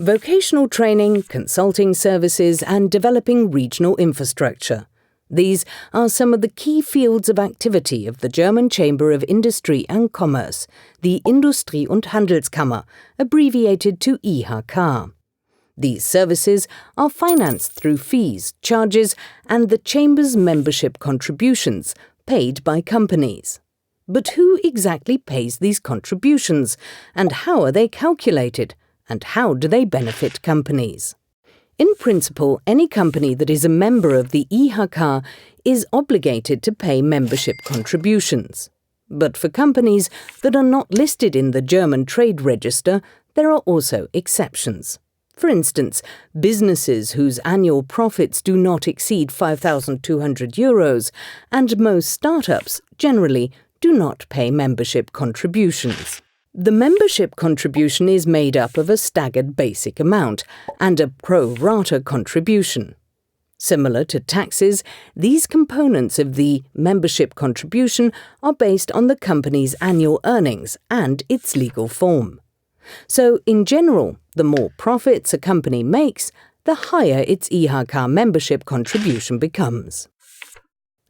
vocational training, consulting services, and developing regional infrastructure. These are some of the key fields of activity of the German Chamber of Industry and Commerce, the Industrie- und Handelskammer, abbreviated to IHK. These services are financed through fees, charges, and the Chamber's membership contributions paid by companies. But who exactly pays these contributions, and how are they calculated, and how do they benefit companies? In principle, any company that is a member of the IHK is obligated to pay membership contributions. But for companies that are not listed in the German Trade Register, there are also exceptions. For instance, businesses whose annual profits do not exceed €5,200, and most startups generally do not pay membership contributions. The membership contribution is made up of a staggered basic amount and a pro rata contribution. Similar to taxes, these components of the membership contribution are based on the company's annual earnings and its legal form. So, in general, the more profits a company makes, the higher its IHK membership contribution becomes.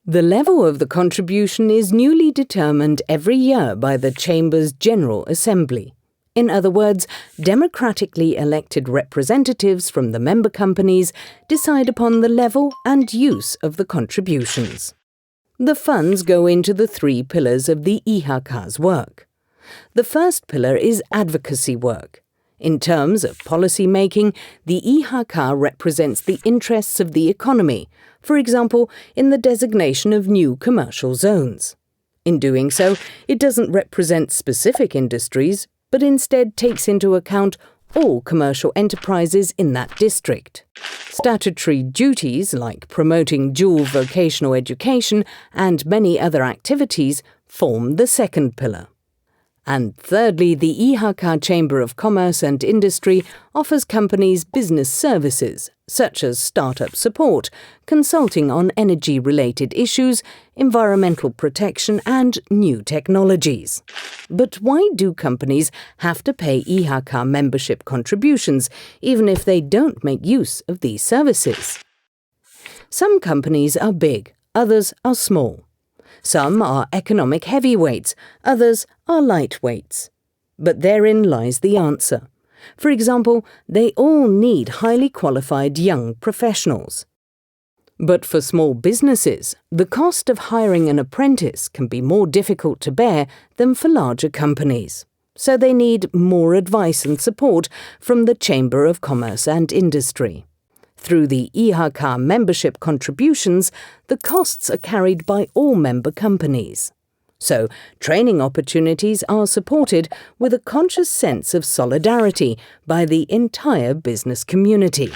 The level of the contribution is newly determined every year by the Chamber's General Assembly. In other words, democratically elected representatives from the member companies decide upon the level and use of the contributions. The funds go into the three pillars of the IHK's work. The first pillar is advocacy work. In terms of policy making, the IHK represents the interests of the economy, for example, in the designation of new commercial zones. In doing so, it doesn't represent specific industries, but instead takes into account all commercial enterprises in that district. Statutory duties like promoting dual vocational education and many other activities form the second pillar. And thirdly, the IHK Chamber of Commerce and Industry offers companies business services, such as startup support, consulting on energy-related issues, environmental protection, and new technologies. But why do companies have to pay IHK membership contributions, even if they don't make use of these services? Some companies are big, others are small. Some are economic heavyweights, others are lightweights. But therein lies the answer. For example, they all need highly qualified young professionals. But for small businesses, the cost of hiring an apprentice can be more difficult to bear than for larger companies. So they need more advice and support from the Chamber of Commerce and Industry. Through the IHK membership contributions, the costs are carried by all member companies. So, training opportunities are supported with a conscious sense of solidarity by the entire business community.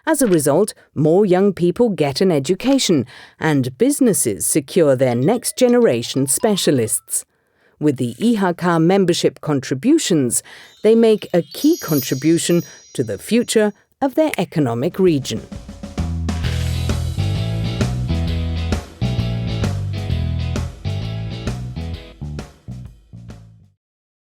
As a result, more young people get an education, and businesses secure their next generation specialists. With the IHK membership contributions, they make a key contribution to the future of their economic region.